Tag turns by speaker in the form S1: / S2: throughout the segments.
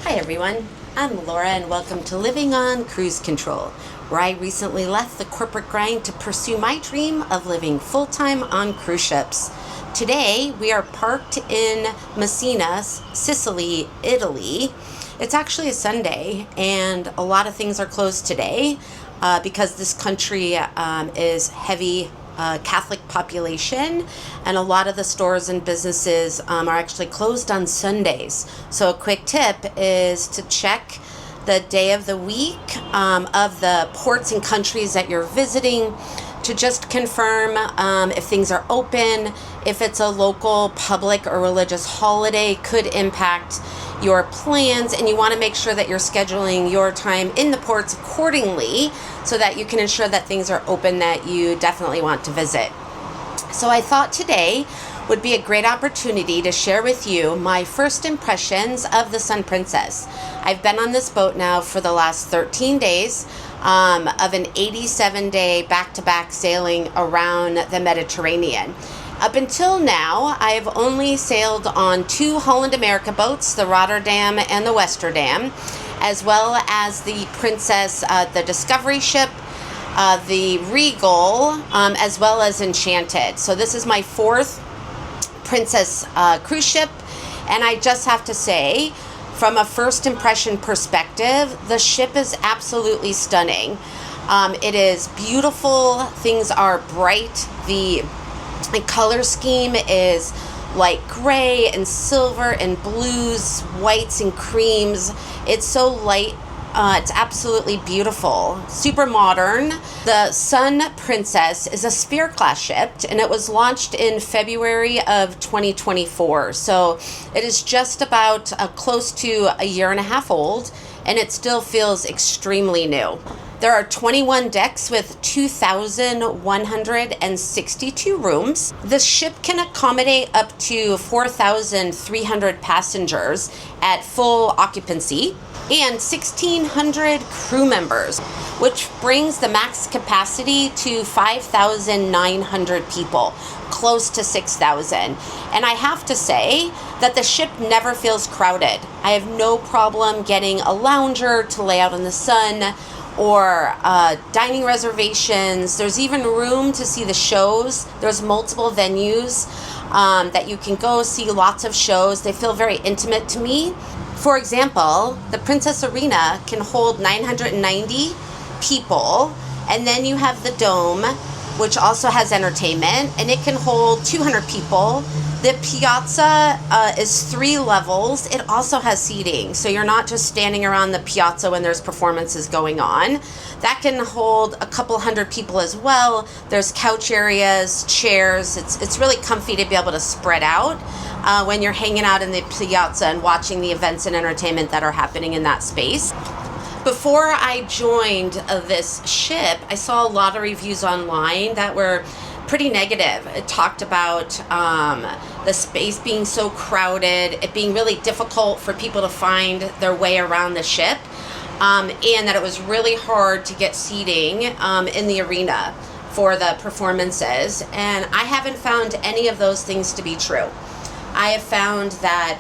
S1: Hi everyone, I'm Laura and welcome to Living on Cruise Control, where I recently left the corporate grind to pursue my dream of living full-time on cruise ships. Today we are parked in Messina, Sicily, Italy. It's actually a Sunday and a lot of things are closed today because this country is heavy Catholic population, and a lot of the stores and businesses are actually closed on Sundays. So a quick tip is to check the day of the week of the ports and countries that you're visiting to just confirm if things are open, if it's a local public or religious holiday could impact your plans, and you want to make sure that you're scheduling your time in the ports accordingly so that you can ensure that things are open that you definitely want to visit. So I thought today would be a great opportunity to share with you my first impressions of the Sun Princess. I've been on this boat now for the last 13 days of an 87-day back-to-back sailing around the Mediterranean. Up until now, I've only sailed on two Holland America boats, the Rotterdam and the Westerdam, as well as the Princess, the Discovery ship, the Regal, as well as Enchanted. So this is my fourth Princess cruise ship, and I just have to say, from a first impression perspective, the ship is absolutely stunning. It is beautiful. Things are bright. The color scheme is like gray and silver and blues, whites and creams. It's so light. It's absolutely beautiful. Super modern. The Sun Princess is a Sphere class ship, and it was launched in February of 2024. So it is just about close to a year and a half old, and it still feels extremely new. There are 21 decks with 2,162 rooms. The ship can accommodate up to 4,300 passengers at full occupancy and 1,600 crew members, which brings the max capacity to 5,900 people, close to 6,000. And I have to say that the ship never feels crowded. I have no problem getting a lounger to lay out in the sun, or dining reservations. There's even room to see the shows. There's multiple venues that you can go see lots of shows. They feel very intimate to me. For example, the Princess Arena can hold 990 people, and then you have the Dome, which also has entertainment, and it can hold 200 people. The Piazza is 3 levels. It also has seating, so you're not just standing around the Piazza when there's performances going on. That can hold a couple hundred people as well. There's couch areas, chairs. It's really comfy to be able to spread out when you're hanging out in the Piazza and watching the events and entertainment that are happening in that space. Before I joined this ship, I saw a lot of reviews online that were pretty negative. It talked about the space being so crowded, it being really difficult for people to find their way around the ship, and that it was really hard to get seating in the arena for the performances. And I haven't found any of those things to be true. I have found that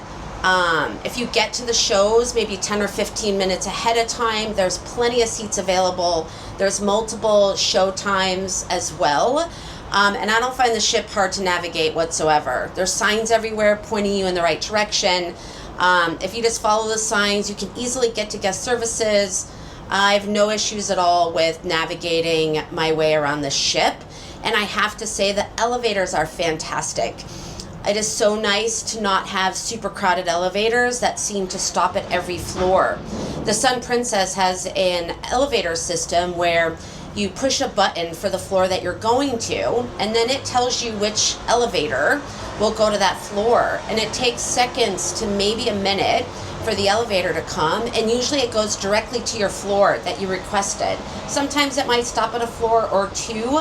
S1: if you get to the shows maybe 10 or 15 minutes ahead of time, there's plenty of seats available. There's multiple show times as well. And I don't find the ship hard to navigate whatsoever. There's signs everywhere pointing you in the right direction. If you just follow the signs, you can easily get to guest services. I have no issues at all with navigating my way around the ship. And I have to say the elevators are fantastic. It is so nice to not have super crowded elevators that seem to stop at every floor. The Sun Princess has an elevator system where you push a button for the floor that you're going to, and then it tells you which elevator will go to that floor. And it takes seconds to maybe a minute for the elevator to come, and usually it goes directly to your floor that you requested. Sometimes it might stop at a floor or two,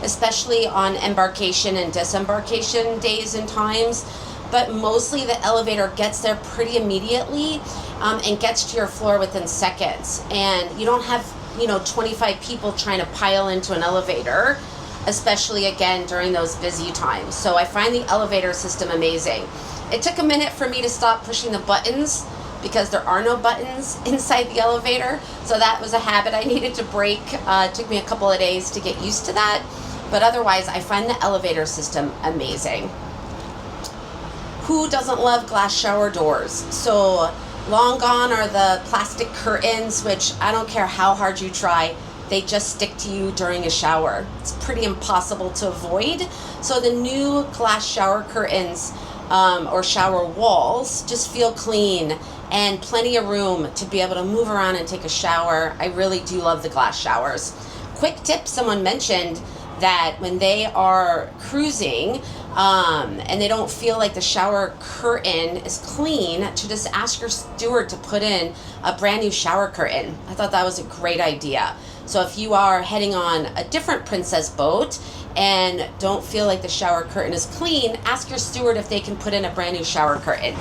S1: especially on embarkation and disembarkation days and times, but mostly the elevator gets there pretty immediately and gets to your floor within seconds. And you don't have 25 people trying to pile into an elevator, especially again during those busy times. So I find the elevator system amazing. It took a minute for me to stop pushing the buttons because there are no buttons inside the elevator. So that was a habit I needed to break. It took me a couple of days to get used to that. But otherwise, I find the elevator system amazing. Who doesn't love glass shower doors? So long gone are the plastic curtains, which I don't care how hard you try, they just stick to you during a shower. It's pretty impossible to avoid. So the new glass shower curtains or shower walls just feel clean and plenty of room to be able to move around and take a shower. I really do love the glass showers. Quick tip, someone mentioned that when they are cruising and they don't feel like the shower curtain is clean, to just ask your steward to put in a brand new shower curtain. I thought that was a great idea. So if you are heading on a different princess boat and don't feel like the shower curtain is clean, ask your steward if they can put in a brand new shower curtain.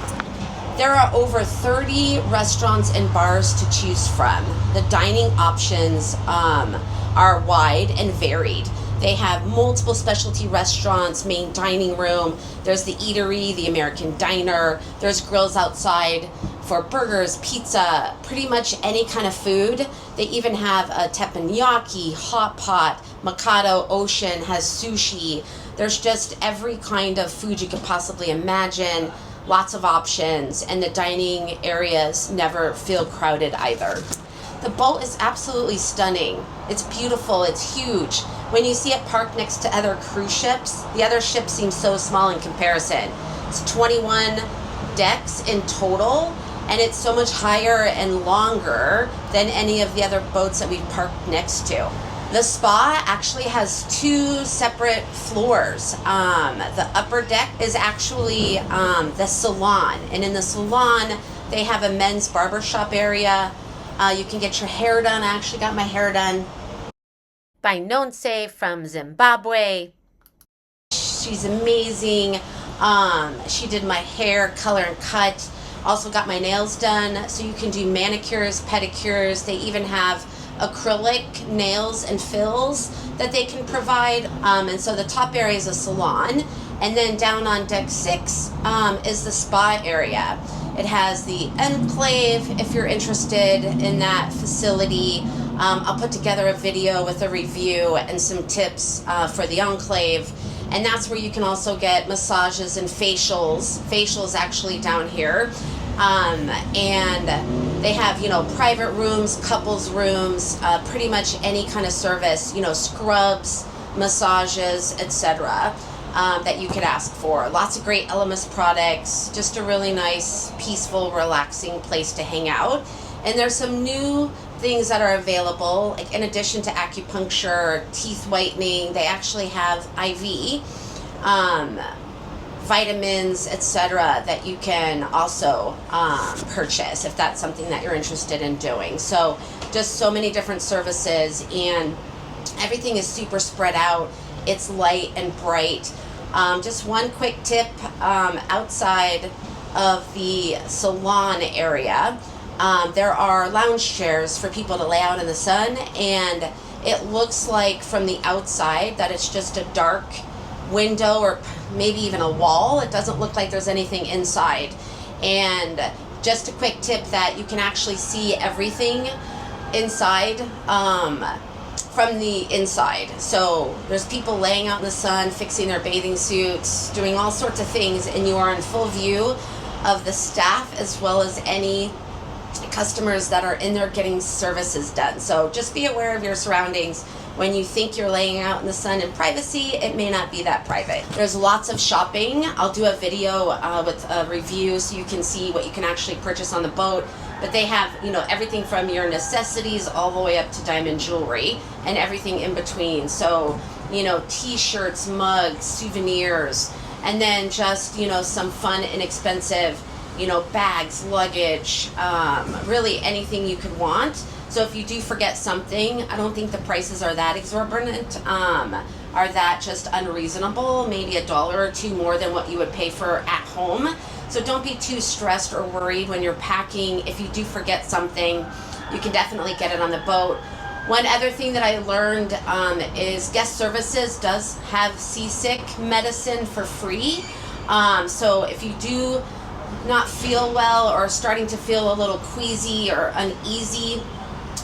S1: There are over 30 restaurants and bars to choose from. The dining options are wide and varied. They have multiple specialty restaurants, main dining room. There's the eatery, the American diner. There's grills outside for burgers, pizza, pretty much any kind of food. They even have a teppanyaki, hot pot, Mikado Ocean has sushi. There's just every kind of food you could possibly imagine. Lots of options, and the dining areas never feel crowded either. The boat is absolutely stunning. It's beautiful, it's huge. When you see it parked next to other cruise ships, the other ships seem so small in comparison. It's 21 decks in total, and it's so much higher and longer than any of the other boats that we've parked next to. The spa actually has 2 separate floors. The upper deck is actually the salon, and in the salon they have a men's barbershop area. You can get your hair done. I actually got my hair done by Nonse from Zimbabwe. She's amazing. She did my hair, color and cut. Also got my nails done. So you can do manicures, pedicures. They even have acrylic nails and fills that they can provide. And so the top area is a salon. And then down on deck 6 is the spa area. It has the enclave if you're interested in that facility. I'll put together a video with a review and some tips for the enclave. And that's where you can also get massages and facials. Facials actually down here. And they have, private rooms, couples rooms, pretty much any kind of service, scrubs, massages, etc. That you could ask for. Lots of great LMS products, just a really nice, peaceful, relaxing place to hang out. And there's some new things that are available, like in addition to acupuncture, teeth whitening, they actually have IV, vitamins, etc. that you can also purchase if that's something that you're interested in doing. So just so many different services, and everything is super spread out. It's light and bright. Just one quick tip, outside of the salon area, there are lounge chairs for people to lay out in the sun, and it looks like from the outside that it's just a dark window or maybe even a wall. It doesn't look like there's anything inside. And just a quick tip that you can actually see everything inside from the inside. So there's people laying out in the sun, fixing their bathing suits, doing all sorts of things, and you are in full view of the staff as well as any customers that are in there getting services done. So just be aware of your surroundings. When you think you're laying out in the sun in privacy, it may not be that private. There's lots of shopping. I'll do a video with a review so you can see what you can actually purchase on the boat. But they have, everything from your necessities all the way up to diamond jewelry and everything in between. So, t-shirts, mugs, souvenirs, and then just, some fun, inexpensive, bags, luggage, really anything you could want. So if you do forget something, I don't think the prices are that exorbitant, are that just unreasonable, maybe $1 or $2 more than what you would pay for at home. So don't be too stressed or worried when you're packing. If you do forget something, you can definitely get it on the boat. One other thing that I learned is Guest Services does have seasick medicine for free. So if you do not feel well or starting to feel a little queasy or uneasy,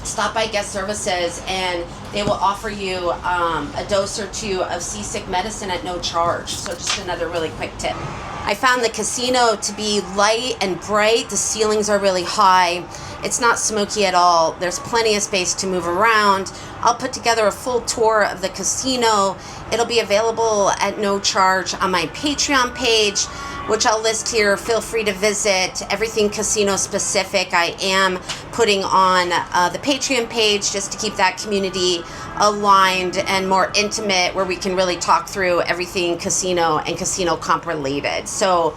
S1: stop by Guest Services and they will offer you a dose or two of seasick medicine at no charge. So just another really quick tip. I found the casino to be light and bright. The ceilings are really high. It's not smoky at all. There's plenty of space to move around. I'll put together a full tour of the casino. It'll be available at no charge on my Patreon page, which I'll list here. Feel free to visit. Everything casino specific I am putting on the Patreon page just to keep that community aligned and more intimate, where we can really talk through everything casino and casino comp related. So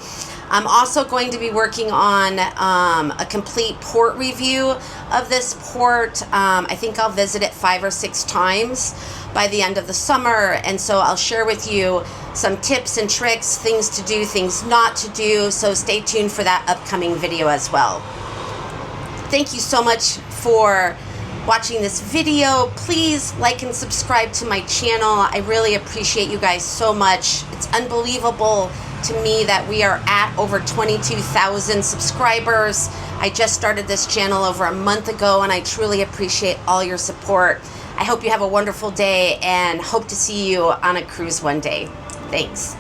S1: I'm also going to be working on a complete port review of this port. I think I'll visit it 5 or 6 times by the end of the summer, and so I'll share with you some tips and tricks, things to do, things not to do, so stay tuned for that upcoming video as well. Thank you so much for watching this video. Please like and subscribe to my channel. I really appreciate you guys so much. It's unbelievable to me that we are at over 22,000 subscribers. I just started this channel over a month ago, and I truly appreciate all your support. I hope you have a wonderful day and hope to see you on a cruise one day. Thanks.